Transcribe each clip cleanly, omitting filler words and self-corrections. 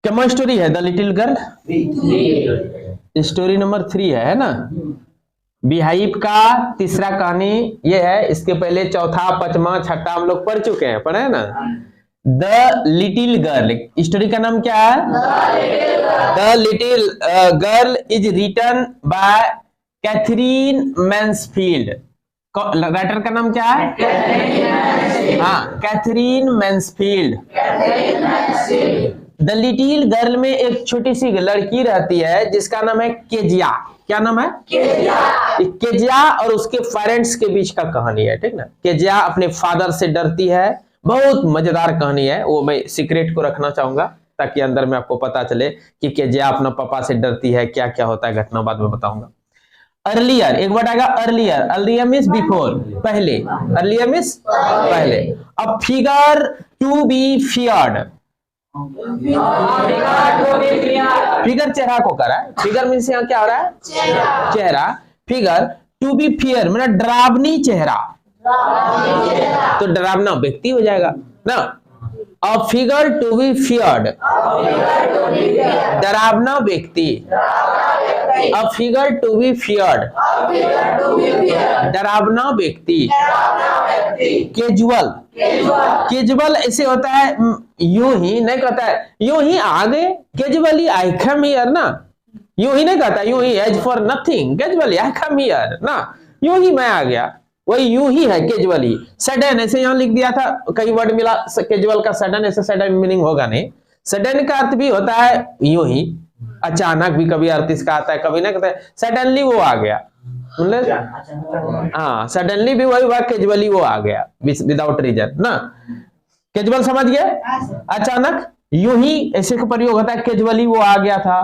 क्या स्टोरी है the little girl? Story number 3 है ना। बीहाइव का तीसरा कहानी ये है। इसके पहले चौथा, पांचवा, छठा हम लोग पढ़ चुके हैं, पढ़े ना। द लिटिल गर्ल स्टोरी का नाम क्या है? The little girl is written by Katherine Mansfield. Writer का नाम क्या है? हाँ, Katherine Mansfield. The little girl में एक छोटी सी लड़की रहती है जिसका नाम है केजिया। क्या नाम है? केजिया और उसके पेरेंट्स के बीच का कहानी है, ठीक ना। केजिया अपने फादर से डरती है। बहुत मजेदार कहानी है, वो मैं सीक्रेट को रखना चाहूंगा ताकि अंदर में आपको पता चले कि केजिया अपना पापा से डरती है, क्या क्या होता है घटना बाद में बताऊंगा। अर्लियर, एक वर्ड आएगा अर्लियर। अर्लियर मीन्स बिफोर, पहले। अर्लियर मीन्स पहले। A figure to be feared. Figure चेहरा को कर रहा है। फिगर मीन्स यहाँ क्या हो रहा है? चेहरा। फिगर टू बी फियर मतलब डरावनी चेहरा, तो डरावना व्यक्ति हो जाएगा ना। A figure to be feared, डरावना व्यक्ति। A figure to be feared, डरावना व्यक्ति। कैजुअल, कैजुअल ऐसे होता है यूं ही नहीं कहता है यूं ही आगे। कैजुअली आई कम हियर ना, यूं ही नहीं कहता, यूं ही as for nothing. Casually I come here ना, यूं ही मैं आ गया, वही यूं ही है कैजुअली। सडन ऐसे यहां लिख दिया था, कई वर्ड मिला कैजुअल का। सडन ऐसे सडन मीनिंग होगा नहीं। सडन का अर्थ भी होता है यूं ही, अचानक भी कभी अर्थ इसका आता है, कभी ना कहता है सडनली वो आ गया। हाँ, सडनली भी वही हुआ, कैजुअली वो आ गया विदाउट रीजन ना। कैजुअल समझ गए? अचानक, यूं ही ऐसे का प्रयोग होता है, कैजुअली वो आ गया था।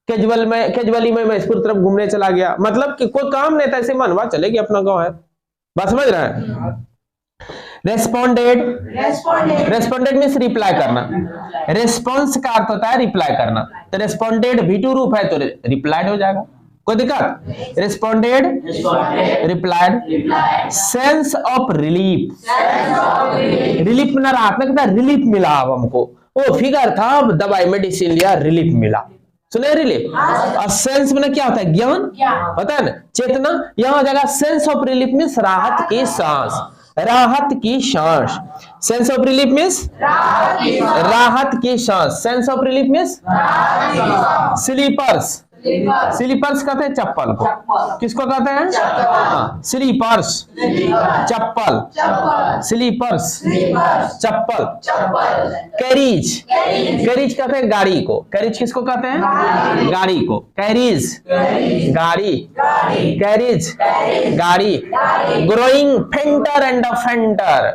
कैजुअली में महसपुर तरफ घूमने चला गया, मतलब कि कोई काम नहीं था, ऐसे मनवा चले कि अपना गांव है। बात समझ रहे हैं? रेस्पोंडेड, रेस्पोंडेड मीन्स रिप्लाई करना। रेस्पॉन्स का अर्थ होता है रिप्लाई करना, तो रेस्पोंडेड V2 रूप है तो रिप्लाइड हो जाएगा, कोई दिक्कत? Responded, replied. Sense of relief, relief मिला, राहत में कहता रिलीफ मिला अब हमको। वो फिगर था, दवाई मेडिसिन लिया, रिलीफ मिला। सुने रिलीफ? और सेंस में क्या होता है? ज्ञान होता है ना, चेतना। यहां हो जाएगा सेंस ऑफ रिलीफ मीन्स राहत की सांस, राहत की सांस। सेंस ऑफ रिलीफ मीन्स राहत की सांस। Sense of relief means slippers. Slippers कहते हैं चप्पल को। किसको कहते हैं? स्लीपर्स, चप्पल। स्लीपर्स, चप्पल। कैरीज, कैरीज कहते हैं गाड़ी को। कैरीज किसको कहते हैं? गाड़ी को। कैरीज, गाड़ी। कैरीज, गाड़ी। Growing फेंटर and फेंटर।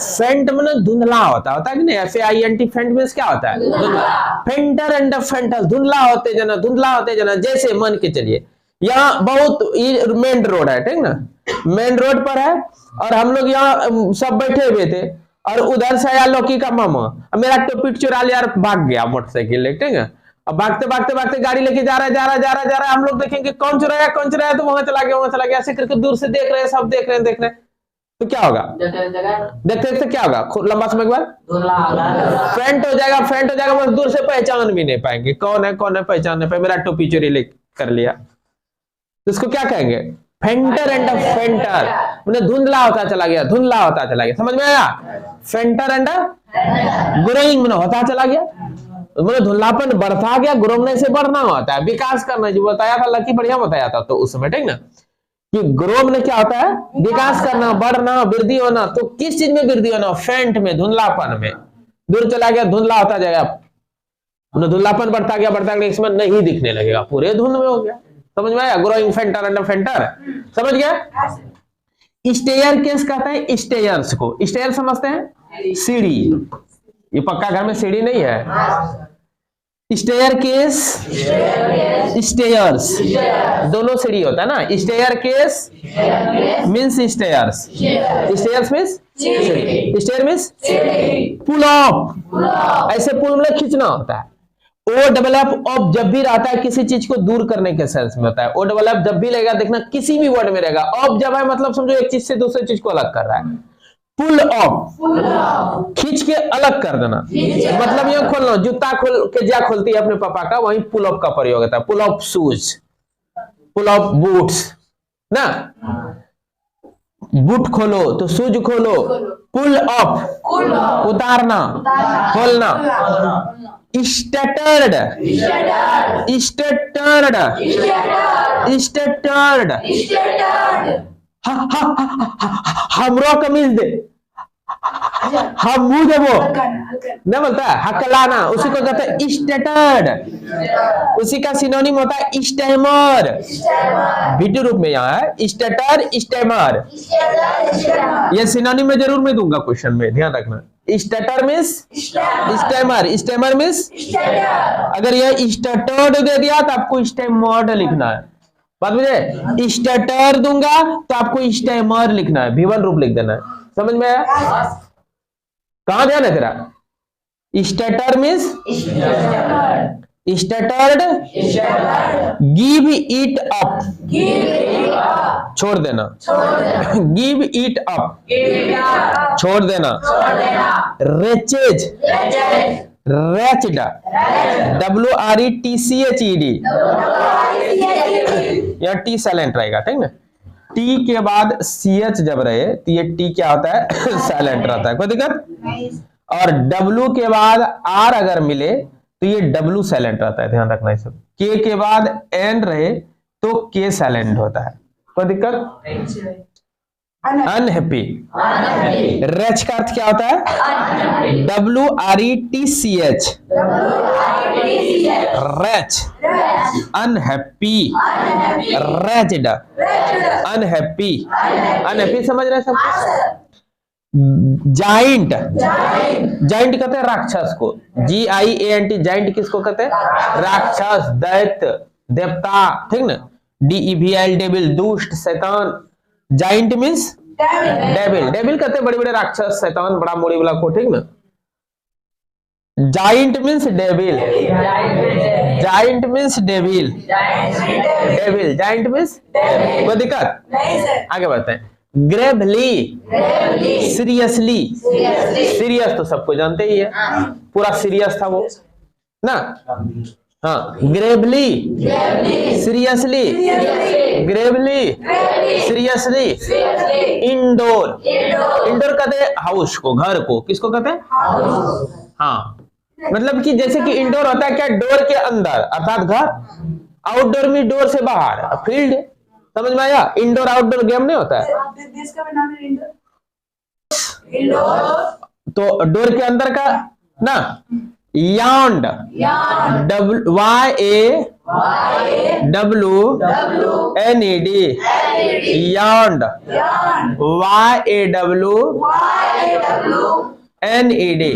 फेंट में धुंधला होता है कि नहीं? FAINT फेंट में क्या होता है? फेंटर एंड फेंटर, धुंधला होते जना, धुंधला होते जना। जैसे मान के चलिए यहाँ बहुत मेन रोड है, ठीक ना। मेन रोड पर है और हम लोग यहाँ सब बैठे हुए थे और उधर से आया लौकी का मामा, मेरा टोपी चुरा लिया और भाग गया मोटरसाइकिल, ठीक है। अब भागते भागते भागते गाड़ी लेके जा रहा है। हम लोग देखेंगे कौन चुराया, तो वहां चला गया। ऐसे करके दूर से देख रहे हैं, सब देख रहे हैं, तो क्या होगा? देखते क्या होगा? लंबा समय के बाद फेंट हो जाएगा। फेंट हो जाएगा मतलब दूर से पहचान भी नहीं पाएंगे, कौन है पहचान नहीं पाए। मेरा टोपी चोरी ले कर लिया, तो इसको क्या कहेंगे? फेंटर एंड फेंटर, मतलब धुंधला होता चला गया, धुंधला होता चला गया। समझ में आया? फेंटर एंड ग्रोइंग मतलब होता चला गया, मतलब धुंधलापन बढ़ता गया। ग्रोने से बढ़ना होता है, विकास करना, जो बताया था लकी बढ़िया बताया था तो उस समय, ठीक ना, कि ग्रो में क्या होता है? विकास करना, बढ़ना, वृद्धि होना। तो किस चीज में वृद्धि होना? फेंट में, धुंधलापन में। दूर चला गया, धुंधला होता जाएगा, धुंधलापन बढ़ता गया, इसमें नहीं दिखने लगेगा, पूरे धुंध में हो गया। समझ में आया? ग्रोइंग फेंटर एंड फेंटर, समझ गया? स्टेयर केस कहते हैं स्टेयर्स को। स्टेयर समझते हैं? सीढ़ी। ये पक्का घर में सीढ़ी नहीं है। स्टेयर केस, स्टेयर्स, दोनों सीढ़ी होता है ना। Staircase means stairs, stairs means सीढ़ी, स्टेयर मीन्स पुल अप। ऐसे पुल में खींचना होता है। OFF ऑफ जब भी रहता है किसी चीज को दूर करने के सेंस में होता है। OFF जब भी लगेगा देखना किसी भी वर्ड में रहेगा। ऑफ जब है मतलब समझो एक चीज से दूसरे चीज को अलग कर रहा है। पुल ऑफ, खींच के अलग कर देना, मतलब ये खोलना, जूता खोल के जा खोलती है अपने पापा का, वहीं पुल ऑफ का प्रयोग होता है। Pull off shoes, pull off boots ना, बूट खोलो तो शूज खोलो, पुल ऑफ उतारना, खोलना। स्टटर्ड, स्टटर्ड, स्टटर्ड, हमरो कमीज दे, हम मुंह देवो नहीं बोलता है, हकलाना, उसी को कहते हैं स्टटर्ड। उसी का सिनोनिम होता है स्टैमर, वीडियो रूप में यहाँ है स्टटर स्टैमर। ये सिनोनिम में जरूर मैं दूंगा क्वेश्चन में, ध्यान रखना। Stutter means stammer, stammer means, अगर ये स्टटर्ड दे दिया तो आपको स्टैमर्ड लिखना है, बात मुझे, स्टटर दूंगा तो आपको स्टैमर लिखना है, V1 रूप लिख देना है, समझ में आया? कहां ध्यान है तेरा? Stutter means stuttered, give it up, छोड़ देना, गिव इट अप, छोड़ देना। रेचेज, रेचड, WRETCHED, या टी साइलेंट रहेगा, ठीक ना। टी के बाद CH जब रहे तो ये टी क्या होता है? साइलेंट रहता है, कोई दिक्कत। और W के बाद R अगर मिले तो ये W साइलेंट रहता है, ध्यान रखना। सब K के बाद N रहे तो K साइलेंट होता है, कोई दिक्कत। अनहैप्पी, रेच का अर्थ क्या होता है? WRETCH, wretch, unhappy, wretched, unhappy, unhappy, समझ रहे हैं सब? जाइंट, जाइंट कहते हैं राक्षस को, GIANT, जाइंट किसको कहते हैं? राक्षस, दैत्य, देवता, ठीक ना। DEVIL, डेविल, दुष्ट, शैतान। जाइंट मींस डेविल, डेविल कहते हैं बड़े बड़े राक्षस, शैतान, बड़ा मोड़ी वाला को, ठीक ना। Giant means devil, giant means devil, devil, giant means, कोई दिक्कत? आगे बढ़ते हैं। ग्रेवली, सीरियसली, सीरियस तो सबको जानते ही है, पूरा सीरियस था वो ना। हाँ, Gravely, seriously, Gravely, seriously. Indoor, indoor कहते हैं हाउस को, घर को, किसको कहते हैं? हाँ, मतलब कि जैसे कि इंडोर होता है क्या? डोर के अंदर अर्थात घर, आउटडोर में डोर से बाहर, फील्ड, समझ में आया? इंडोर आउटडोर गेम नहीं होता है, तो डोर के अंदर का ना। यार्ड, YAWNED, यार्ड, YAWNED,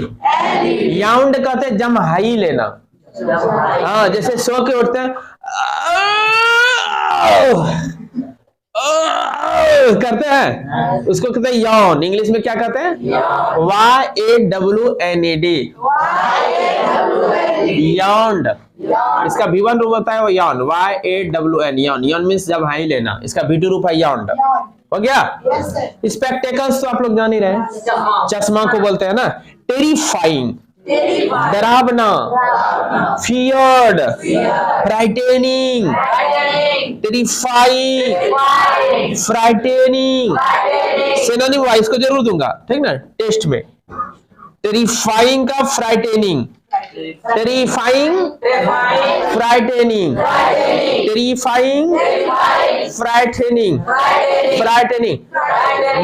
याउंड कहते हैं जमहाई लेना। हाँ, जैसे सो के उठते हैं करते हैं, उसको कहते हैं यौन। इंग्लिश में क्या कहते हैं? YAWNED, यौन। इसका V1 रूप होता है वो यौन, YAWN, यौन। यौन मींस जब हाई लेना, इसका V2 रूप है यौन। हो गया? स्पेक्टेकल्स तो आप लोग जान ही रहे हैं, चश्मा को बोलते हैं ना। टेरिफाइंग, डरावना, फियर्ड, फ्राइटेनिंग, टेरिफाइंग, फ्राइटेनिंग। सिनोनिम वाइज को जरूर दूंगा, ठीक ना, टेस्ट में। टेरिफाइंग का फ्राइटेनिंग, टेरिफाइंग, फ्राइटेनिंग, टेरिफाइंग, फ्राइटेनिंग, फ्राइटेनिंग।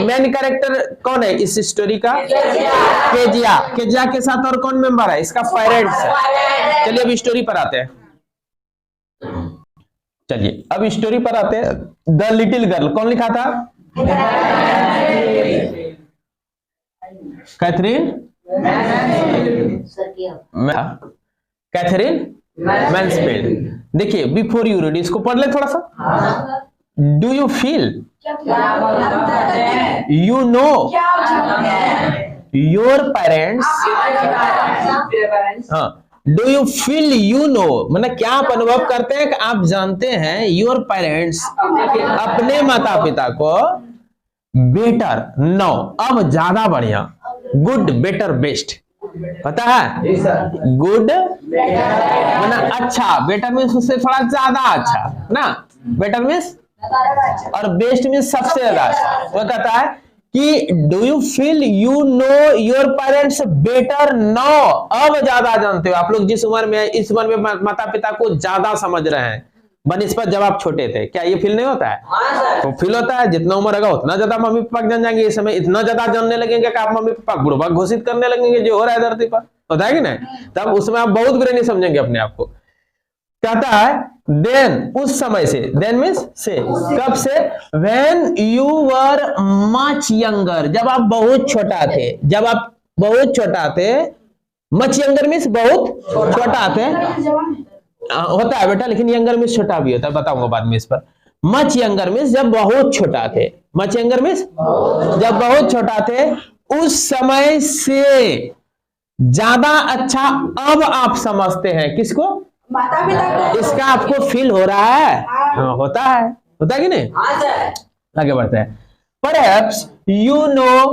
मेन कैरेक्टर कौन है इस स्टोरी का? केजिया। केजिया के साथ और कौन मेंबर है? इसका पेरेंट्स है। चलिए अब स्टोरी पर आते हैं, चलिए अब स्टोरी पर आते हैं। द लिटिल गर्ल कौन लिखा था? Katherine, Katherine Mansfield. देखिए, बिफोर यू रीड, इसको पढ़ ले थोड़ा सा। Do you feel, you know your parents, हाँ, do you feel, you know, मतलब क्या आप अनुभव करते हैं कि आप जानते हैं योर पेरेंट्स, अपने माता पिता को, बेटर, नो, अब ज्यादा बढ़िया, गुड, बेटर, बेस्ट, पता है? गुड माना अच्छा, बेटर मीन्स उससे थोड़ा ज्यादा अच्छा ना, बेटर मीन्स, और बेस्ट मीन्स सबसे ज्यादा अच्छा। वो कहता है कि do you feel you know your parents better? No, अब ज्यादा जानते हो आप लोग, जिस उम्र में, इस उम्र में माता पिता को ज्यादा समझ रहे हैं बनिस्बत जब आप छोटे थे। क्या ये फील नहीं होता है? तो फील होता है, जितना उम्र होगा उतना ज्यादा मम्मी पापा जान जाएंगे। इस समय इतना ज्यादा जानने लगेंगे कि आप मम्मी पापा बुढ़वा घोषित करने लगेंगे जो हो रहा है धरती पर, होता है कि नहीं? तब उसमें आप बहुत बुरे नहीं समझेंगे अपने आप को। कहता है देन, उस समय से, देन मीन्स से, कब से? When you were much younger, जब आप बहुत छोटा थे, जब आप बहुत छोटा थे, मच यंगर मीन्स बहुत छोटा थे, होता है बेटा, लेकिन यंगर मीन्स छोटा भी होता है, बताऊंगा बाद में इस पर। मच यंगर मीन्स जब बहुत छोटा थे, मच यंगर मीन्स जब बहुत छोटा थे, उस समय से ज्यादा अच्छा अब आप समझते हैं। किसको? माता पिता को। इसका आपको फील हो रहा है? हाँ, होता है कि नहीं? आगे बढ़ते हैं। Perhaps you no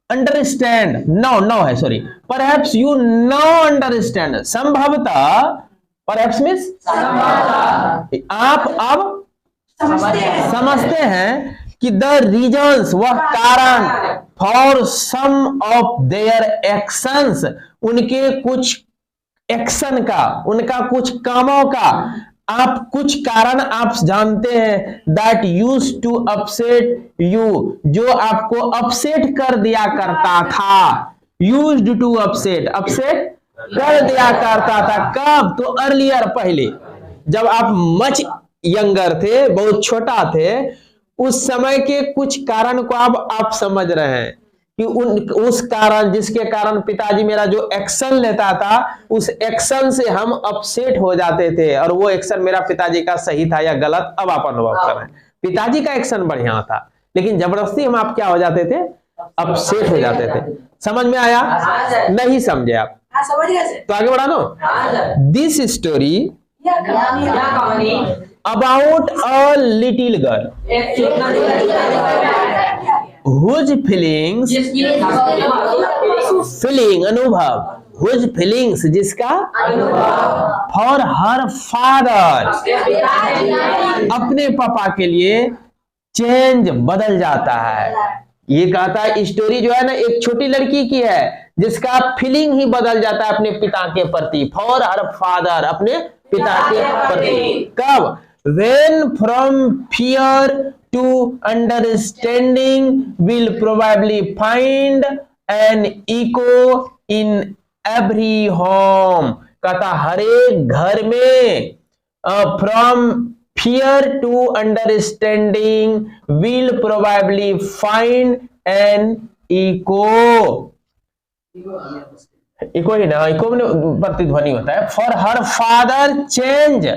understand, no है, sorry, perhaps you no understand, संभवतः, परहैप्स मीन्स आप अब समझते हैं कि द रीजंस, वह कारण, for some of their actions, उनके कुछ एक्शन का, उनका कुछ कामों का, आप कुछ कारण आप जानते हैं, that use to upset you, जो आपको अपसेट कर दिया करता था, यूज्ड टू अपसेट, अपसेट कर दिया करता था। कब? तो अर्लियर, पहले, जब आप मच यंगर थे, बहुत छोटा थे, उस समय के कुछ कारण को अब आप समझ रहे हैं कि उस कारण, जिसके कारण पिताजी मेरा जो एक्शन लेता था, उस एक्शन से हम अपसेट हो जाते थे, और वो एक्शन मेरा पिताजी का सही था या गलत, अब आप अनुभव कर रहे हैं। पिताजी का एक्शन बढ़िया था, लेकिन जबरदस्ती हम आप क्या हो जाते थे? अपसेट हो जाते थे। समझ में आया? नहीं समझे आप? समझ गए। तो आगे बढ़ा दो। This story about a little girl whose feelings, अनुभव, whose feelings, जिसका for her father, अपने पापा के लिए चेंज, बदल जाता है। ये कहता है स्टोरी जो है ना, एक छोटी लड़की की है जिसका फीलिंग ही बदल जाता है अपने पिता के प्रति, फॉर हर फादर, अपने पिता के प्रति। कब? when from fear to understanding will probably find an echo in every home, कहता हर एक घर में, from fear to understanding will probably find an echo, eco ही ना, इको में प्रतिध्वनि होता है। फॉर हर फादर चेंज,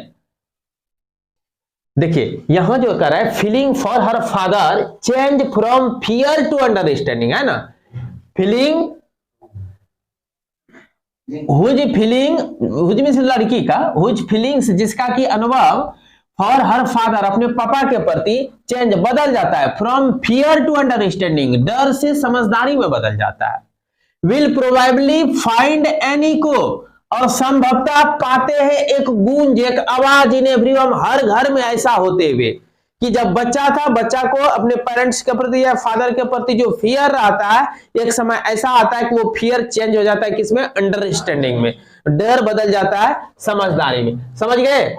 देखिए यहां जो कर रहा है, feeling for her father change from fear to understanding, है ना, feeling, whose feeling, whose means लड़की का, हुज फीलिंग्स, जिसका की अनुभव, फॉर हर फादर, अपने पापा के प्रति, चेंज, बदल जाता है, फ्रॉम फियर टू अंडरस्टैंडिंग, डर से समझदारी में बदल जाता है, will probably find an echo, और संभवतः पाते हैं एक गूंज, एक आवाज, इन एवरीवन, हर घर में ऐसा होते हुए कि जब बच्चा था, बच्चा को अपने पेरेंट्स के प्रति या फादर के प्रति जो फियर रहता है, एक समय ऐसा आता है कि वो फियर चेंज हो जाता है किसमें? अंडरस्टैंडिंग में, डर बदल जाता है समझदारी में। समझ गए?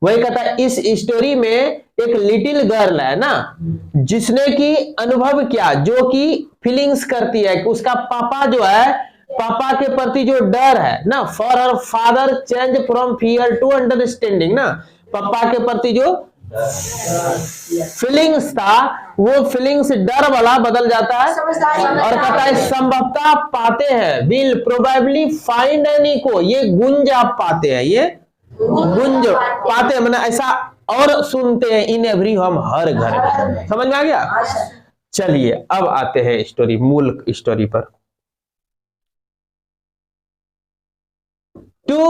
वही कहता है इस स्टोरी में एक लिटिल गर्ल है ना, जिसने की अनुभव किया, जो कि फीलिंग्स करती है कि उसका पापा जो है, पापा के प्रति जो डर है ना, for her father change from fear to understanding, ना, पापा के प्रति जो फीलिंग्स था, वो फीलिंग्स डर वाला बदल जाता है, और कहता है संभवतः पाते हैं, will probably find an echo, ये गुंज आप पाते हैं, ये गुंज पाते हैं, मैंने ऐसा और सुनते हैं, इन एवरी होम, हर घर में। समझ में आ गया? चलिए अब आते हैं स्टोरी, मूल स्टोरी पर। टू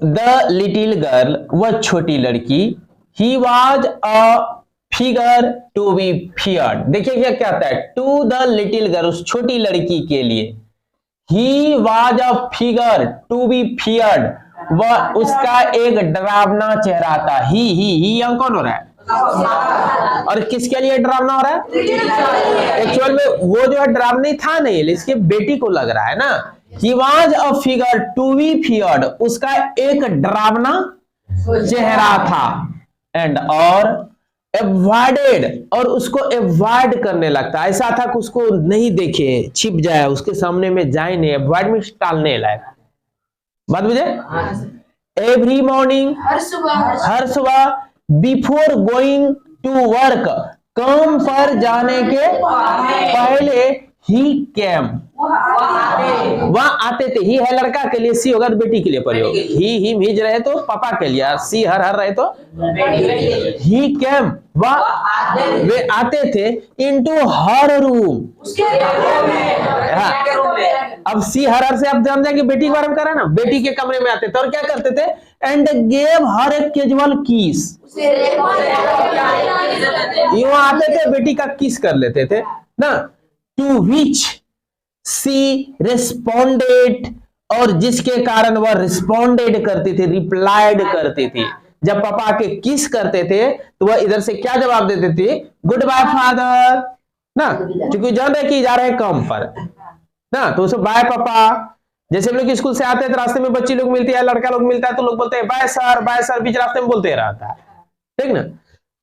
द लिटिल गर्ल, वह छोटी लड़की, he was a figure to be feared. देखिए क्या कहता है, टू द लिटिल गर्ल, उस छोटी लड़की के लिए, he was a figure to be feared, वह उसका एक डरावना चेहरा था। ही यहाँ कौन हो रहा है, और किसके लिए डरावना हो रहा है? एक्चुअल में वो जो है डरावनी था नहीं, इसकी बेटी को लग रहा है ना। He was a figure to be feared, उसका एक डरावना चेहरा था। एंड और एवॉइडेड, और उसको एवॉइड करने लगता, ऐसा था कि उसको नहीं देखे, छिप जाए, उसके सामने में जाए नहीं। एवॉइड में टालने लायक बात बुझे। एवरी मॉर्निंग, हर सुबह, बिफोर गोइंग टू वर्क, काम पर जाने के पहले, ही केम, वहां आते थे। ही है लड़का के लिए, सी होगा तो बेटी के लिए प्रयोग। ही हिम हिज रहे तो पापा के लिए, सी हर हर रहे तो ही केम, वह वे आते थे इनटू हर रूम। हाँ, अब सी हर हर से आप जान जाएंगे बेटी के बारे में करा ना, बेटी के कमरे में आते थे और क्या करते थे, and gave her a casual किस, यूं आते थे बेटी का किस कर लेते थे ना। टू विच सी रिस्पोंडेड, और जिसके कारण वह रिस्पोंडेड करती थी, रिप्लाइड करती थी। जब पापा के किस करते थे तो वह इधर से क्या जवाब देते थे, गुड बाय फादर ना, क्योंकि जान रहे कि जा रहे काम पर ना, तो उसे बाय पापा। जैसे हम लोग स्कूल से आते हैं तो रास्ते में बच्ची लोग मिलती है, लड़का लोग मिलता है तो लोग बोलते हैं बाय सर, बीच रास्ते में बोलते रहता है, ठीक ना।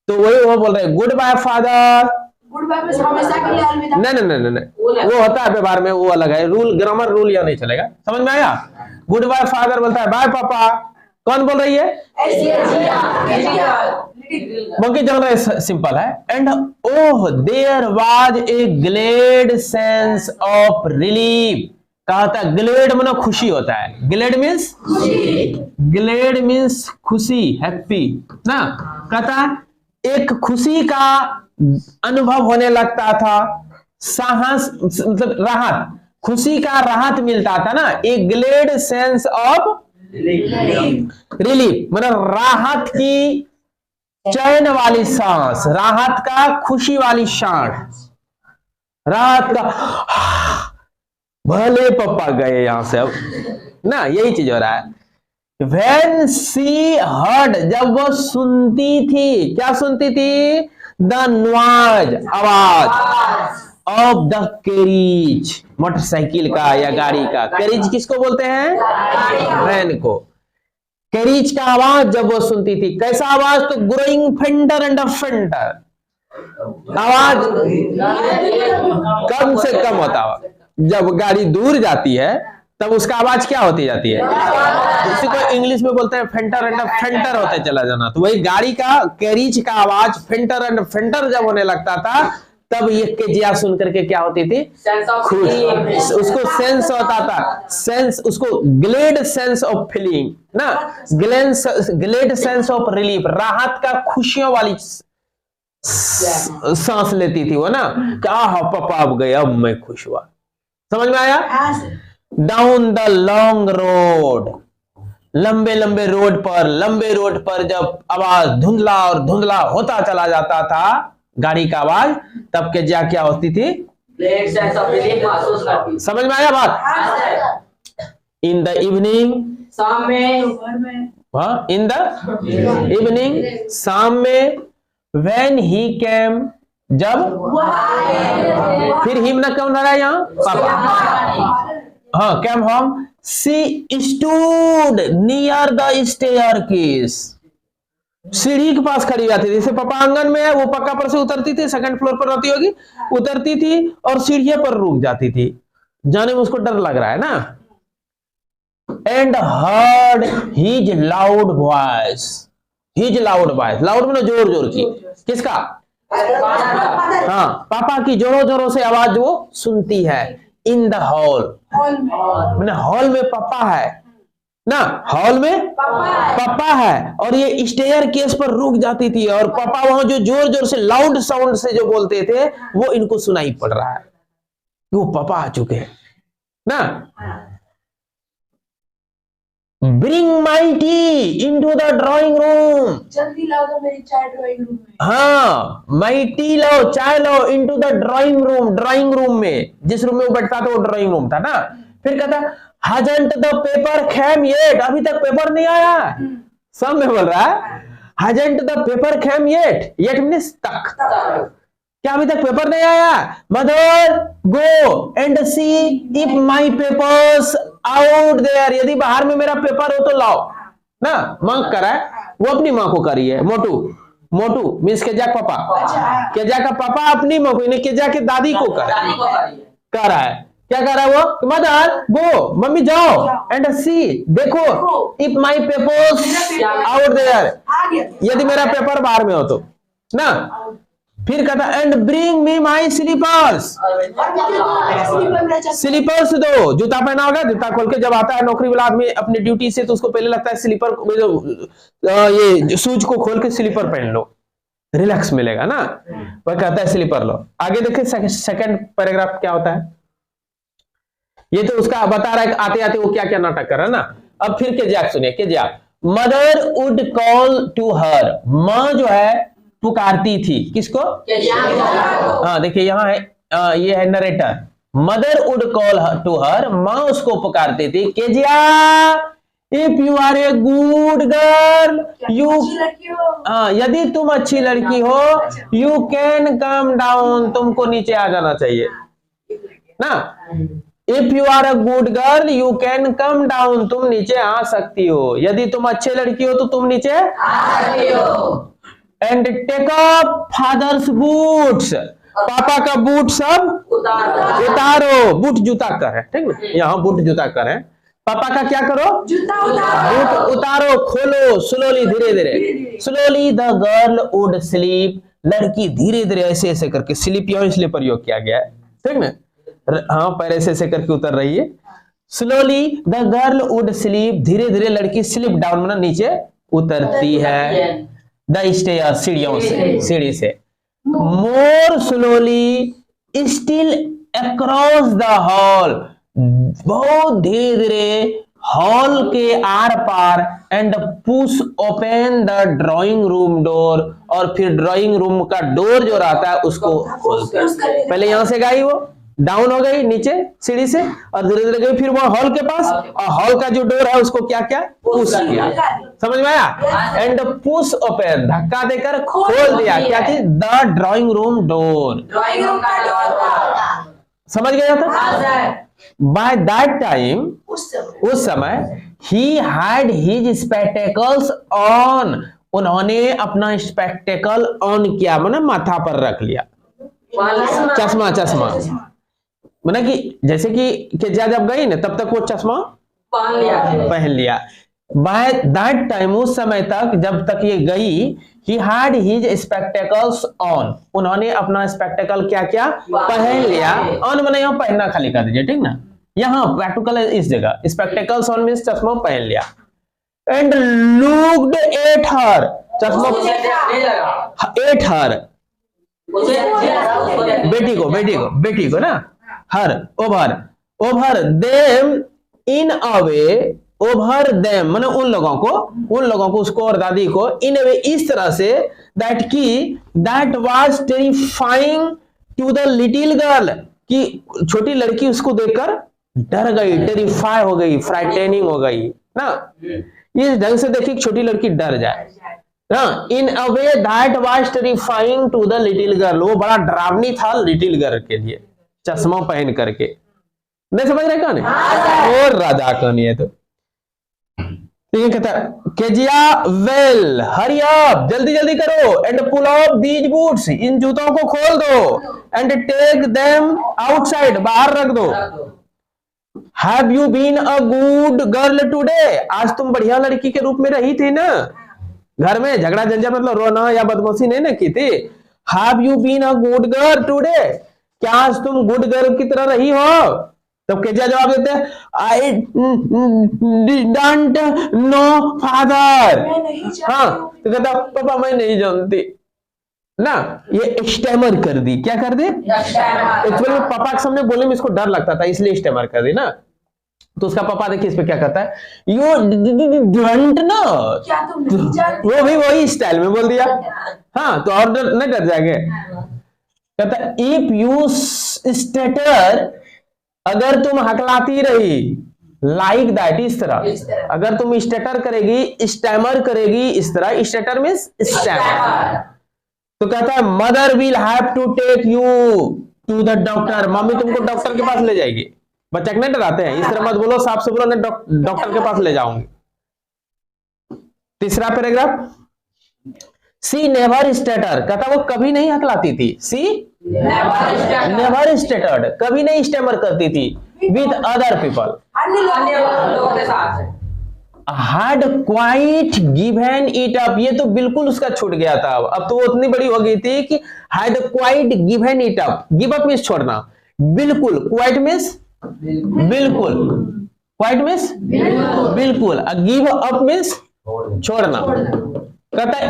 तो वही वो बोल रहे हैं goodbye father. Goodbye में हमेशा के लिए अलविदा। नहीं, वो होता है व्यवहार में, वो अलग है, रूल ग्रामर रूल या नहीं चलेगा, समझ में आया। गुड बाय फादर बोलता है बाय पापा, कौन बोल रही है, बाकी जान रहे सिंपल है। And oh there was a glad sense of relief, कहा था ग्लेड मानो खुशी होता है, ग्लेड मीन्स खुशी, हैप्पी ना, कहता एक खुशी का अनुभव होने लगता था, साहस मतलब राहत, खुशी का राहत मिलता था ना, एक ग्लेड सेंस ऑफ रिलीफ मतलब राहत की चैन वाली सांस, राहत का खुशी वाली सांस, राहत का भले पापा गए यहां से अब ना, यही चीज हो रहा है। When she heard, जब वो सुनती थी, क्या सुनती थी, द नॉइज, आवाज, ऑफ द कैरिज, मोटरसाइकिल का या गाड़ी का। कैरिज किसको बोलते हैं, वैन को। कैरिज का आवाज जब वो सुनती थी, कैसा आवाज, तो ग्रोइंग फेंडर एंड फेंडर, आवाज कम से कम होता है। जब गाड़ी दूर जाती है तब उसका आवाज क्या होती जाती है, इसी को इंग्लिश में बोलते हैं फेंटर एंड फेंटर होते चला जाना। तो वही गाड़ी का कैरिज का आवाज फेंटर एंड फेंटर जब होने लगता था, तब ये केजिया सुन करके क्या होती थी, खुश, उसको सेंस होता था, सेंस, उसको ग्लेड सेंस ऑफ फीलिंग ना, ग्लेड सेंस ऑफ रिलीफ, राहत का खुशियों वाली सांस लेती थी वो ना, क्या पापा अब गए, अब मैं खुश हुआ, समझ में आया। डाउन द लॉन्ग रोड, लंबे लंबे रोड पर जब आवाज धुंधला और धुंधला होता चला जाता था गाड़ी का आवाज, तब के जा क्या होती थी, समझ में आया बात। इन द इवनिंग, शाम में, इन द इवनिंग, शाम में, व्हेन ही केम, जब, फिर हिम ना कौन रहा है यहाँ, पापा, हाँ came home, C stood near the staircase, सीढ़ी के पास खड़ी जाती थी। जैसे पापा आंगन में है, वो पक्का पर से उतरती थी, सेकंड फ्लोर पर रहती होगी, उतरती थी और सीढ़ियों पर रुक जाती थी, जाने में उसको डर लग रहा है ना। And heard his loud voice, loud में जोर जोर की, किसका, हाँ पापा की जोरों जोरों से आवाज वो सुनती है। इन द हॉल, मैंने हॉल में पापा है ना, हॉल में पापा है, और ये स्टेयर केस पर रुक जाती थी, और पापा वहां जो जोर जोर से लाउड साउंड से जो बोलते थे वो इनको सुनाई पड़ रहा है, वो पापा आ चुके हैं ना। Bring my T into the drawing room. जल्दी लाओ तो मेरी चाय ड्राइंग रूम में। हाँ, माई टी लो, चाय लो, इनटू द ड्राइंग रूम में, जिस रूम में वो बैठता था वो ड्राइंग रूम था ना। फिर कहता हजंट द पेपर कैम येट, अभी तक पेपर नहीं आया। सब में बोल रहा है hasn't the paper came yet means तक, क्या अभी तक पेपर नहीं आया। Mother go and see if my papers out there, यदि बाहर में मेरा पेपर हो तो लाओ ना। मांग करा है, वो अपनी माँ को करी है। मोटू मीन्स केजा का पापा, केजा का पापा अपनी माँ को, केजा के दादी को कर रहा है। क्या कर रहा है वो, मदर गो, मम्मी जाओ, एंड सी देखो, if my papers out there, यदि मेरा पेपर बाहर में हो तो ना। फिर कहता and bring me my slippers, slippers दो, जूता पहना होगा, जूता खोल के जब आता है नौकरी वाला आदमी अपनी ड्यूटी से तो उसको पहले लगता है स्लीपर, ये शूज को खोल के स्लीपर पहन लो, रिलैक्स मिलेगा ना। वह कहता है स्लीपर लो। आगे देखिए सेकंड पैराग्राफ क्या होता है, ये तो उसका बता रहा है आते आते वो क्या क्या नाटक कर रहा है ना। अब फिर केजिया सुनिए, Kezia mother would call to her, माँ जो है पुकारती थी, किसको, हाँ देखिए यहाँ है, ये है narrator. Mother would call to her, माँ उसको पुकारती थी, Kezia if you are a good girl you, यदि तुम अच्छी लड़की हो, यू कैन कम डाउन, तुमको नीचे आ जाना चाहिए ना। If you are a good girl you can come down, तुम नीचे आ सकती हो, यदि तुम अच्छे लड़की हो तो तुम नीचे आ सकती हो। And take up father's boots, पापा का बूट सब उतारो, बूट जूता कर है, ठीक ना, यहाँ बूट जूता कर है। पापा का क्या करो, जूता उतारो, बूट उतारो, खोलो, स्लोली, धीरे धीरे। Slowly the girl would sleep, लड़की धीरे धीरे ऐसे ऐसे करके, स्लीप यहाँ इसलिए प्रयोग किया गया है, ठीक ना, हाँ पैर ऐसे ऐसे करके उतर रही है। Slowly the girl would sleep, धीरे धीरे लड़की स्लिप डाउन, मतलब नीचे उतरती है। द स्टेयर, सीढ़ियों से, सीढ़ी से। More slowly still across the hall, बहुत धीरे धीरे हॉल के आर पार। And push open the drawing room door, और फिर ड्राइंग रूम का डोर जो रहता है उसको खोलकर, पहले यहां से गई वो डाउन हो गई नीचे सीढ़ी से, और धीरे धीरे गई फिर वो हॉल के पास, और हॉल का जो डोर है उसको क्या क्या पुश किया, समझ में आया। एंड पुश ओपन, धक्का देकर खोल दिया, क्या चीज, the drawing room door, drawing room का डोर था, समझ गया था। बाय दैट टाइम, उस समय he had his spectacles on, उन्होंने अपना स्पेक्टेकल ऑन किया, माने माथा पर रख लिया, चश्मा माना कि जैसे कि केजिया जब गई ना तब तक वो चश्मा पहन लिया। बाय दैट टाइम, उस समय तक जब तक ये गई, he had his spectacles on, उन्होंने अपना स्पेक्टेकल क्या क्या पहन लिया। ऑन माने यहाँ पहनना खाली कर दीजिए, ठीक ना, यहाँ प्रैक्टिकल इस जगह, स्पेक्टेकल्स ऑन मींस चश्मा पहन लिया। एंड लुक्ड एट हर, चश्मा एट हर, बेटी को ना, her over them in a way, over them माने उन लोगों को उसको और दादी को, इन अ वे इस तरह से, that was terrifying to the little girl, कि छोटी लड़की उसको देखकर डर गई, टेरिफाई हो गई, फ्राइटेनिंग हो गई ना। इस ढंग से देखिए छोटी लड़की डर जाए ना। In a way that was terrifying to the little girl, वो बड़ा डरावनी था लिटिल गर्ल के लिए, चश्मा पहन करके, नहीं समझ रहे कहानी, और राजा कहानी है। तो कहता केजिया वेल हरी अप, जल्दी जल्दी करो, and pull off these boots, इन जूतों को खोल दो, एंड टेक देम आउटसाइड, बाहर रख दो। Have you been a good girl today, आज तुम बढ़िया लड़की के रूप में रही थी ना, घर में झगड़ा झंझट मतलब रोना या बदमाशी नहीं ना की थी। Have you been a good girl today, क्या आज तुम गुड गर्ल की तरह रही हो। तब केजिया जवाब देते हैं, आई डोंट नो फादर, हाँ तो कहता पापा मैं नहीं जानती ना। ये स्टैमर कर दी, क्या कर दी, एक्चुअली पापा के सामने बोलने में इसको डर लगता था इसलिए स्टैमर कर दी ना। तो उसका पापा देखिए इस पे क्या करता है, यू डोंट नो, क्या तुम नहीं जानते? वो भी वही स्टाइल में बोल दिया। हाँ, तो और नहीं डर जाएंगे। कहता है इफ यू स्टेटर, अगर तुम हकलाती रही, लाइक दैट, इस तरह, अगर तुम स्टेटर करेगी, स्टैमर करेगी, इस तरह, स्टेटर मींस स्टैमर, तो कहता है mother will have to take you to the doctor, mummy तुमको डॉक्टर के पास ले जाएगी। बच्चा नहीं डराते हैं, इस तरह मत बोलो, साफ से बोलो, मैं डॉक्टर के पास ले जाऊंगी। तीसरा पैराग्राफ, सी नेवर स्टेटर, कहता वो कभी नहीं हकलाती थी, सी नेवर स्टेटर्ड, कभी नहीं स्टेमर करती थी, विद अदर पीपल, अन्य लोगों के साथ। had quite given it up, ये तो बिल्कुल उसका छूट गया था। अब तो वो उतनी बड़ी हो गई थी कि had quite given it up, give up means छोड़ना, बिल्कुल, quite मीन्स बिल्कुल, quite मीन्स बिल्कुल, give up मीन्स छोड़ना। कहता है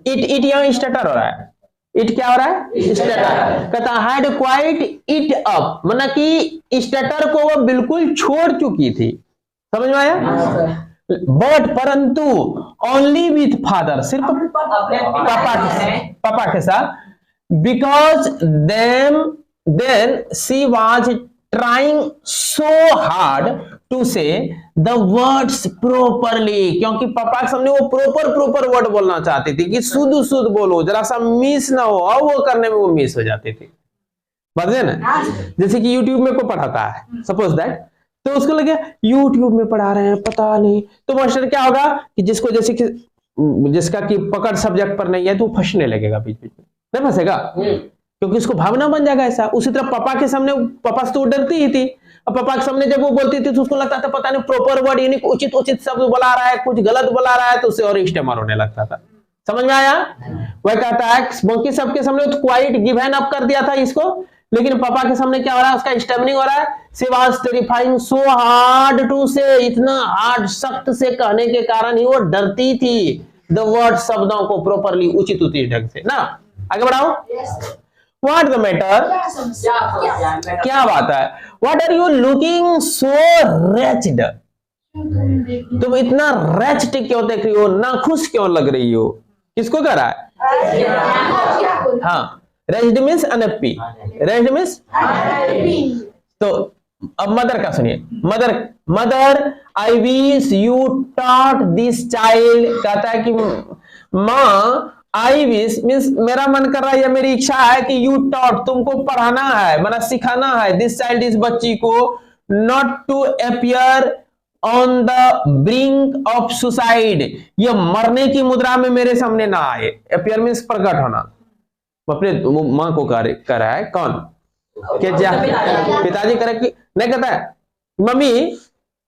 इट यहाँ स्टेटर हो रहा है, इट क्या हो रहा है, स्टेटर। कहता हैड क्वाइट इट अप, माना कि स्टेटर को वो बिल्कुल छोड़ चुकी थी, समझ में आया। बट परंतु ओनली विथ फादर, सिर्फ पापा के साथ, because then she was trying so hard to say the words properly, क्योंकि पापा के सामने वो प्रॉपर वर्ड बोलना चाहती थी कि शुद्ध बोलो, जरा सा मिस ना हो, और वो करने में वो मिस हो जाती थी, समझे ना। जैसे कि YouTube में को पढ़ाता है, सपोज दैट, तो उसको लगे YouTube में पढ़ा रहे हैं, पता नहीं, तो मास्टर क्या होगा कि जिसको जैसे कि जिसका कि पकड़ सब्जेक्ट पर नहीं है तो फंसने लगेगा, बीच बीच में नहीं फंसेगा, क्योंकि उसको भावना बन जाएगा ऐसा। उसी तरह पापा के सामने, पापा से तो डरती ही थी, और पापा के सामने जब वो बोलती थी तो उसको लगता था पता नहीं प्रॉपर वर्ड, यानी उचित शब्द बोला रहा है, कुछ गलत बोला रहा है, तो उसे और स्टेमर होने लगता था, समझ में आया। वह कहता है बाकी सबके सामने तो क्वाइट गिवन अप कर दिया था इसको, लेकिन पापा के सामने क्या हो रहा है, उसका स्टेमरिंग हो रहा है। She was terrifying so hard to say, इतना हार्ड सख्त से कहने के कारण ही वो डरती थी द वर्ड, शब्दों को प्रॉपरली उचित ढंग से ना। आगे बढ़ाओ। व्हाट द मैटर, क्या बात है, what are you looking so wretched, तुम इतना रेच्ड क्यों देख रही हो, नाखुश क्यों लग रही हो, किसको कह रहा है। हाँ, raised means unhappy, raised means, तो अब मदर का सुनिए, mother I wish you taught this child, कहता है कि माँ, आई विश मीन्स मेरा मन कर रहा है, या मेरी इच्छा है कि यू टॉट, तुमको पढ़ाना है, मतलब सिखाना है, दिस चाइल्ड, इस बच्ची को, not to appear on the brink of suicide, ये मरने की मुद्रा में मेरे सामने ना आए। अपीयर मीन्स प्रकट होना, अपने माँ को कर रहा है, कौन, पिताजी करे कि नहीं, कहता है मम्मी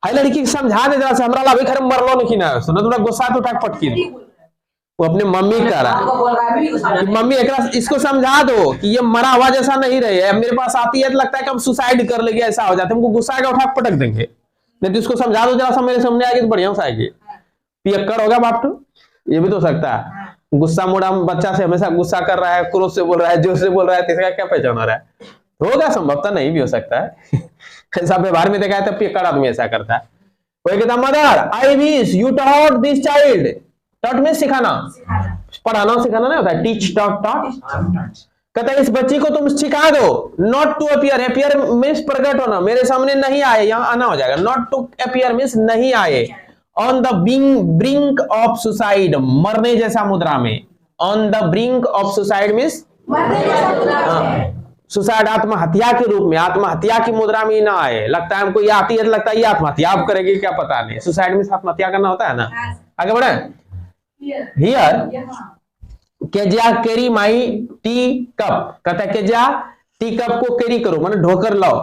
हाई लड़की समझा दे जरा से, हमरा ला खैर मरलो नहीं ना, सुना थोड़ा गुस्सा तो उठा पटकी दे, वो अपने मम्मी कह रहा है कि मम्मी इसको समझा दो कि ये मरा हुआ जैसा नहीं रहे, मेरे पास आती है तो लगता है कि हम सुसाइड कर लेंगे, ऐसा हो जाता है, हमको गुस्सा आएगा उठा पटक देंगे, नहीं तो इसको समझा दो जरा सा, मेरे सामने आएगी तो बढ़िया से आएगी, पियक्कड़ होगा बाप, तो ये भी तो सकता है, गुस्सा मोड़ा बच्चा से हमेशा गुस्सा कर रहा है, क्रोध से बोल रहा है, जोर से बोल रहा है, इसका क्या पहचान हो रहा है, होगा, संभवतः नहीं भी हो सकता है। ऐसा व्यवहार में देखा है, तब पियक्कड़ आदमी ऐसा करता है। वही कहता mother I wish you taught this child, taught में सिखाना, पढ़ाना सिखाना नहीं होता, टीच टॉट टॉट, कहता है इस बच्ची को तुम सिखा दो, not to appear, appear means प्रकट होना, मेरे सामने नहीं आए, यहाँ आना हो जाएगा, नॉट टू अपीयर मीन्स नहीं आए, on the brink of suicide, मरने जैसा मुद्रा में, on the brink of suicide means suicide, आत्महत्या के रूप में, आत्महत्या की मुद्रा में ना आए, लगता है हमको ये आती है तो लगता है ये आत्महत्या आप करेगी, क्या पता नहीं, सुसाइड मीन्स आत्महत्या करना होता है ना। आगे बढ़े, here Kezia carry my tea cup, कहता है केजा टी कप को कैरी करो, माने ढोकर लाओ,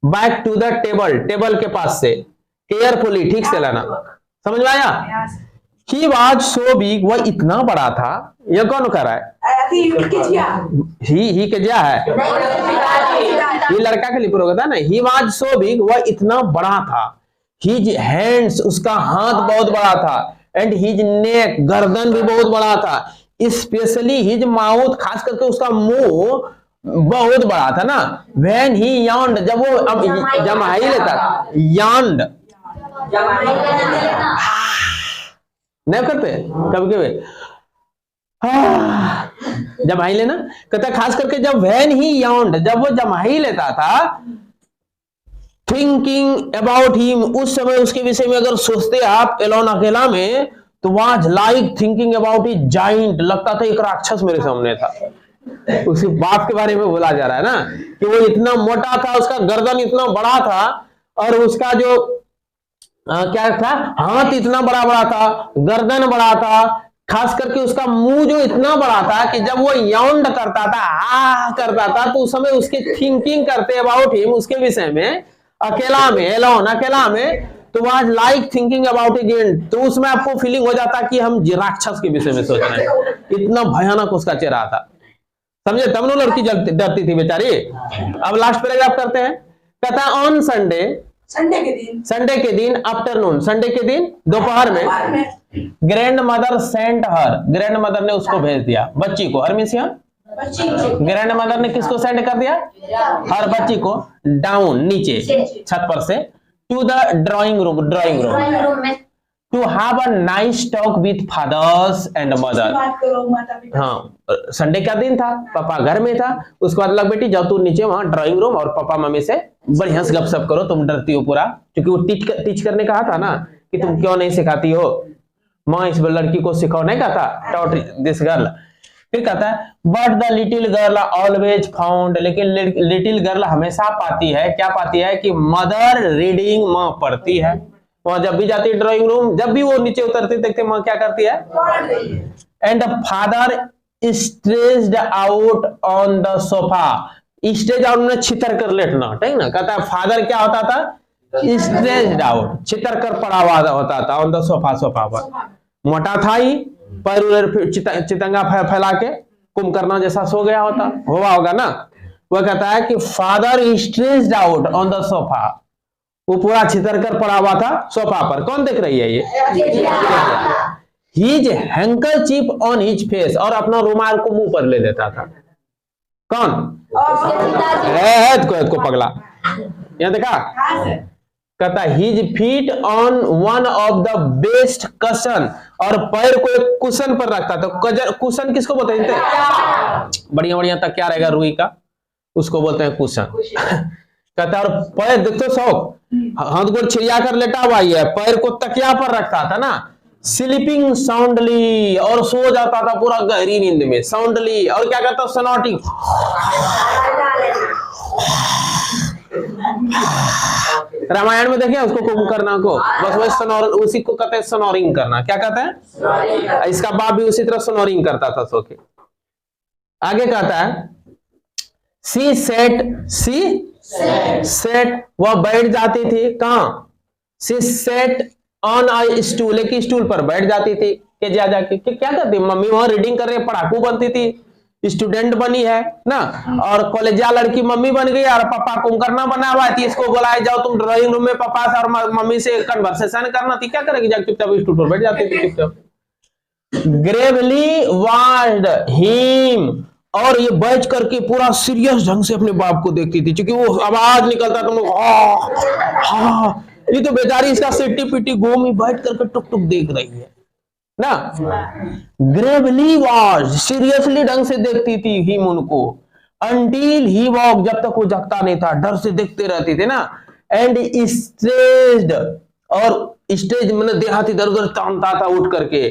back to the table, table के पास से, केयरफुली, ठीक से लाना, समझ में आया। ही वाज सो बिग, वह इतना बड़ा था, यह कौन कर रहा है, ही केजा है, ये लड़का के लिए प्रयोग होता है ना, ही वाज सो बिग, वह इतना बड़ा था, हिज हैंड्स, उसका हाथ बहुत बड़ा था, एंड हिज नेक, गर्दन भी बहुत बड़ा था, स्पेशली हिज माउथ, खास करके उसका मुंह, बहुत बड़ा था ना। व्हेन ही यार्न्ड, जब वो जमाई लेता था, यार्न्ड नहीं करते कभी कभी जमाई लेना, कहता खास करके जब व्हेन ही यार्न्ड, जब वो जमाई लेता था, थिंकिंग अबाउट हिम, उस समय उसके विषय में अगर सोचते आप एलोन अकेला में, तो was like thinking about A giant, लगता था एक राक्षस मेरे सामने था। उसके बाप के बारे में बोला जा रहा है ना कि वो इतना मोटा था, उसका गर्दन इतना बड़ा था, और उसका जो क्या था, हाथ इतना बड़ा बड़ा था, गर्दन बड़ा था, खास करके उसका मुंह जो इतना बड़ा था कि जब वो याउंड करता था, करता था, तो उस समय उसके थिंकिंग करते अबाउट हिम, उसके विषय में, अकेला में, एलोन अकेला में, तो was like thinking about a giant, तो उसमें आपको फीलिंग हो जाता कि हम राक्षस के विषय में सोच रहे हैं, इतना भयानक उसका चेहरा था, समझे, तब ना लड़की डरती थी बेचारी। अब लास्ट पैराग्राफ करते हैं, कहता है ऑन संडे, संडे के दिन आफ्टरनून, संडे के दिन दोपहर में, grand mother sent her, grand mother ने उसको भेज दिया, बच्ची को, हरमिसिया ग्रैंड मदर ने किसको सेंड कर दिया, हर बच्ची को, डाउन नीचे छत पर से, to the drawing room to have a nice talk with father's and mother. हाँ, संडे का दिन था, पापा घर में था, उसके बाद लग बेटी जाओ तू नीचे वहां ड्राइंग रूम और पापा मम्मी से बढ़िया से गपशप करो, तुम डरती हो पूरा, क्योंकि वो टीच करने कहा था ना कि तुम क्यों नहीं सिखाती हो, माँ इस लड़की को सिखाओ, नहीं कहता टॉट दिस गर्ल। फिर कहता है but the little girl always found, लेकिन लिटिल गर्ल हमेशा पाती है, क्या पाती है कि मदर रीडिंग, माँ पढ़ती है, वहां जब भी जाती है ड्राइंग रूम, जब भी वो नीचे उतरती देखते माँ क्या करती है, and father stressed out on the sofa, esterase out में छितर कर लेटना, ठीक ना, कहता है फादर क्या होता था, स्ट्रेस्ड आउट, छितर कर पड़ा हुआ होता था, ऑन द सोफा, सोफा पर, मोटा था ही, पैर चितंगा फैला के कुंभकर्ण जैसा सो गया हुआ होगा ना, वह कहता है कि father stressed out on the sofa, वो पूरा छितर कर पड़ा हुआ था सोफा पर, कौन देख रही है ये, his handkerchief on his face, और अपना रुमाल को मुंह पर ले लेता था, कौन, को पगला, यहाँ देखा, कहता his feet on one of the best cushion, और पैर को एक कुशन पर रखता था, कुशन किसको बोलते हैं, बढ़िया बढ़िया तकिया रहेगा रुई का, उसको बोलते हैं कुशन। कहता और पैर देखते शौक, हाथ गोड़ छिड़िया कर लेटा हुआ है, पैर को तकिया पर रखता था ना, स्लीपिंग साउंडली, और सो जाता था पूरा गहरी नींद में, साउंडली, और क्या करता, सनॉटिंग, रामायण में देखिए उसको कुंभकर्ण को, बस वही सनोर, उसी को कहते हैं सनोरिंग करना, क्या कहते हैं, इसका बाप भी उसी तरह सनोरिंग करता था सो के। आगे कहता है सी सेट, वह बैठ जाती थी, कहां, सी सेट ऑन आई स्टूल, एक स्टूल पर बैठ जाती थी, के जा जाके क्या करती, मम्मी वहां रीडिंग कर रही है, पढ़ाकू बनती थी, स्टूडेंट बनी है ना, और कॉलेजिया लड़की मम्मी बन गई, और पापा कुंभकर्ण बना हुआ है, इसको बुलाए जाओ तुम ड्राइंग रूम में पापा से और मम्मी से कन्वर्सेशन करना थी, क्या करेगी, जाके चुपचाप स्टूल पर बैठ जाती थी चुपचाप। ग्रेवली वाच्ड हिम, और ये बैठ करके पूरा सीरियस ढंग से अपने बाप को देखती थी, क्योंकि वो आवाज निकलता था, ये तो बेचारी इसका सिट्टी पिट्टी घूम ही बैठ करके टुक टुक देख रही है ना, ग्रेवली वाच, सीरियसली ढंग से देखती थी हिम उनको, अंटिल ही वॉक, जब तक वो जगता नहीं था, डर से देखते रहते थे ना, एंड स्ट्रेस्ड, और स्टेज में देहात इधर उधर तानता था उठ करके,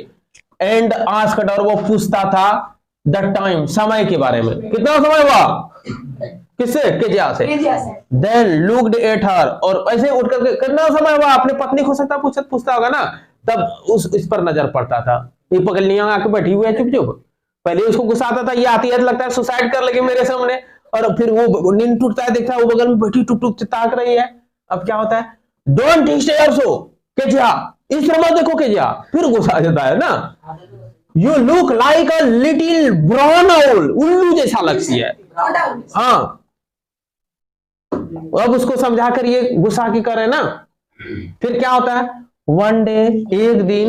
एंड आस्क्ड, और वो पूछता था द टाइम, समय के बारे में, कितना समय हुआ, किससे, केजिया से, देन लुक्ड एट हर, और ऐसे उठ करके कितना समय हुआ, अपने पत्नी हो सकता पूछता होगा ना, तब इस पर नजर पड़ता था, ये पगलियां आके बैठी हुई है चुप चुप, पहले उसको गुस्सा आता था, ये आती है लगता है सुसाइड कर लगी मेरे सामने, और फिर वो नींद टूटता है, देखता है वो बगल में बैठी टुक टुक ताक रही है, अब क्या होता है, डोंट स्टेयर सो केजिया, इस तरह मत देखो केजिया, फिर गुस्सा आ जाता है ना, you look like a little brown owl, उल्लू जैसा लगती है, हाँ, अब उसको समझा कर ये गुस्सा की करे ना, फिर क्या होता है, वन डे, एक दिन,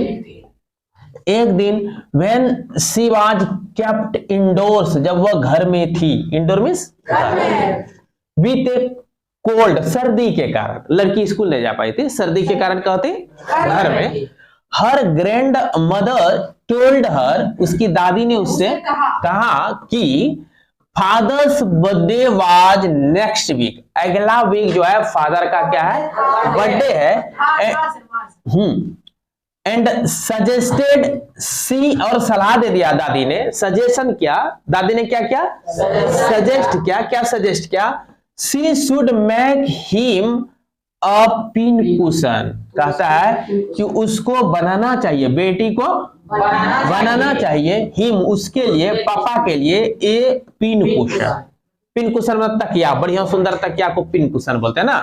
एक दिन when she was kept indoors, जब वह घर में थी, indoor means with A cold, सर्दी के कारण, लड़की स्कूल नहीं जा पाई थी, सर्दी के कारण कहते घर में। Her grandmother told her, उसकी दादी ने उससे कहा कि father's birthday was next week, अगला वीक जो है फादर का क्या है, बर्थडे है। एंड सजेस्टेड सी, और सलाह दे दिया दादी ने, सजेशन किया, दादी ने क्या किया, सजेस्ट किया, क्या सजेस्ट किया, she should make him a pincushion, कहता है कि उसको बनाना चाहिए, बेटी को बनाना चाहिए, हिम उसके लिए, पापा के लिए, ए पिन कुशन, पिन कुशन मतलब तकिया, बढ़िया सुंदर तकिया को पिन कुशन बोलते हैं ना,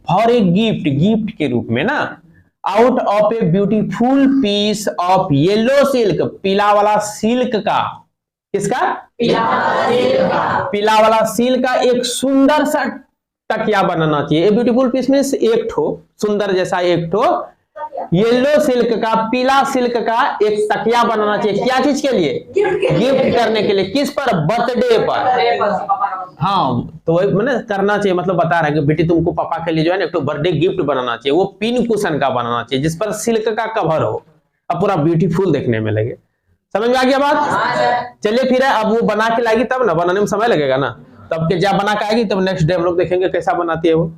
फॉर ए गिफ्ट, गिफ्ट के रूप में ना, out of a beautiful piece of yellow silk, पीला वाला सिल्क का, किसका, पीला वाला सिल्क का एक सुंदर सा तकिया बनाना चाहिए। ए ब्यूटीफुल पीस में एक ठो सुंदर जैसा, एक ठो येलो सिल्क का, पीला सिल्क का एक तकिया बनाना चाहिए, क्या चीज के लिए, गिफ्ट करने के लिए, किस पर, बर्थडे पर। हाँ, तो वही मैंने करना चाहिए, मतलब बता रहा है कि बेटी तुमको पापा के लिए जो है ना एक तो बर्थडे गिफ्ट बनाना चाहिए, वो पिन कुशन का बनाना चाहिए जिस पर सिल्क का कवर हो, अब पूरा ब्यूटीफुल देखने में लगे। समझ में आ गया बात? चलिए फिर अब वो बना के लाएगी तब ना, बनाने में समय लगेगा ना, तब के जब बना के आएगी तब नेक्स्ट डे हम लोग देखेंगे कैसा बनाती है वो।